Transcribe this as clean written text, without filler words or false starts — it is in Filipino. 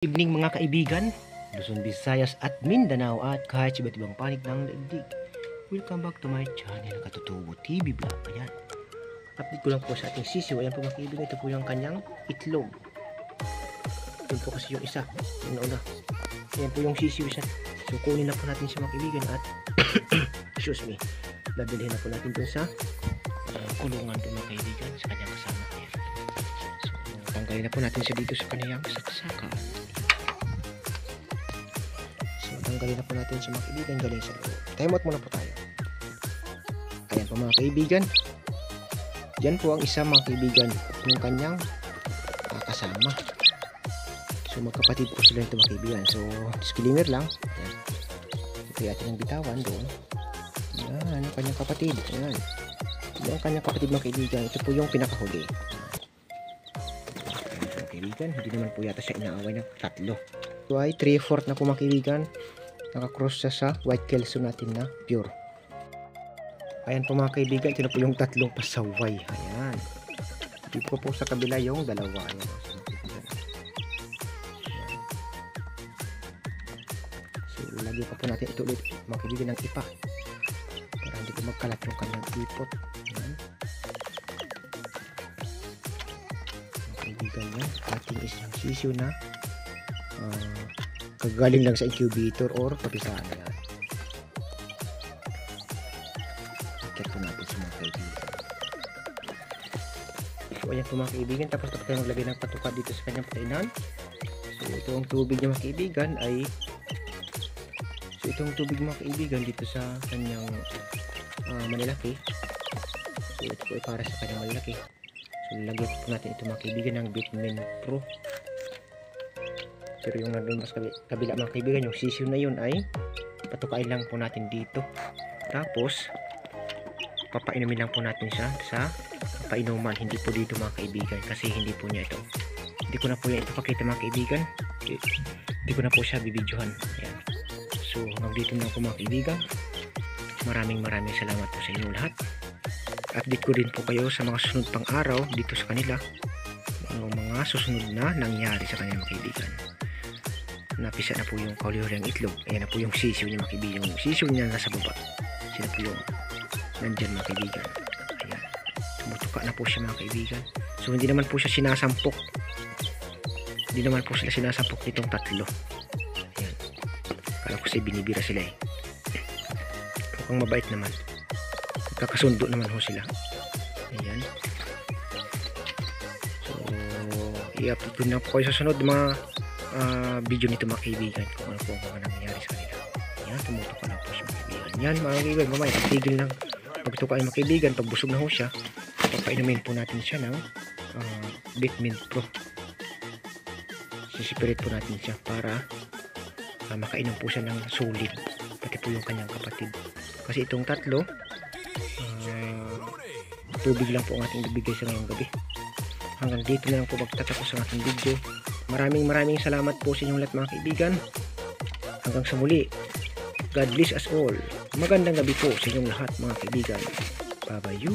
Evening mga kaibigan, Luzon, Visayas at Mindanao at kahit sa iba't ibang panig ng daigdig. Welcome back to my channel, Katutubo TV Vlog. Ayan, update ko lang po sa ating sisiw. Ayan po mga kaibigan, ito po yung kanyang itlog. Ito po kasi yung isa, yung nauna. Ayan po yung sisiw isa. So kunin na po natin siya mga kaibigan at excuse me, dadalhin na po natin dun sa kulungan po mga kaibigan sa kanyang kasama. Ayan. So tanggalin na po natin siya dito sa kanyang saksakan. Tanggalin na po natin sa mga kaibigan galing sa loob. Time out muna po tayo. Ayan po mga kaibigan. Diyan po ang isa mga kaibigan, yung kanyang kasama. So magkapatid po sila ito mga kaibigan. So disclaimer lang. Ayan. Ito yung ating bitawan doon. Ayan, yung kanyang kapatid. Ayan. Yung kanyang kapatid mga kaibigan. Ito po yung pinakahuli. Ayan mga kaibigan. Hindi naman po yata siya inaaway ng tatlo. So ay 3/4 na po mga kaibigan. Nakakross siya sa white kelso natin na pure. Ayan po mga kaibigan, ito na po yung tatlong pasaway. Ayan. Dito po sa kabila yung dalawa. Ayan. So lagi pa po natin ito ulit mga kaibigan ng ipa para hindi ko magkalat yung kanyang ipot. Ayan. Mga kaibigan yan, ating isang sisiw na kagaling lang sa incubator or kapisahan na yan. Ikat po natin sa mga kaibigan. So ayan po mga kaibigan, tapos tayo maglagay ng patuka dito sa kanyang patainan. So itong tubig niya mga kaibigan ay dito sa kanyang manilaki. So ito po ay para sa kanyang manilaki. So lagyan po natin ito mga kaibigan ng Vitamin Pro. Pero yung nandun mas kabila mga kaibigan, yung sisiw na yun ay patukain lang po natin dito. Tapos papainumin lang po natin siya sa painuman, hindi po dito mga kaibigan, kasi hindi po niya ito. Hindi ko na po yan ito pakita mga kaibigan. Hindi ko na po siya bibidyohan. Ayan. So hanggang dito na po mga kaibigan. Maraming salamat po sa inyo lahat. Update ko din po kayo sa mga susunod pang araw dito sa kanila. Mga susunod na nangyari sa kanya mga kaibigan. Napisa na po yung kauli-uling itlog. Ayan na po yung sisiw niya mga kaibigan. Yung sisiw niya nasa baba. Sila po yung nandyan mga kaibigan. Ayan. Tumutuka na po siya mga kaibigan. So hindi naman po siya sinasampok. Hindi naman po sila sinasampok nitong tatlo. Ayan. Kala ko siya binibira sila eh. Mukhang mabait naman. Kakasundo naman ho sila. Ayan. So i-upload ko na po kayo sa sunod mga video nito mga kaibigan kung ano po ang nangyayari sa kanila. Yan, tumutuka na po siya mga kaibigan. Yan mga kaibigan, mamaya tigil lang pagtuka ay mga kaibigan. Pag busog na ho siya, papainumin po natin siya ng Vitamin Pro. Sisipirit po natin siya para makainom po siya ng solid, pati po yung kanyang kapatid. Kasi itong tatlo tubig lang po ang ating bibigay sa ngayong gabi. Hanggang dito na lang po magtatapos ang ating video. Maraming salamat po sa inyong lahat mga kaibigan. Hanggang sa muli. God bless us all. Magandang gabi po sa inyong lahat mga kaibigan. Bye-bye you.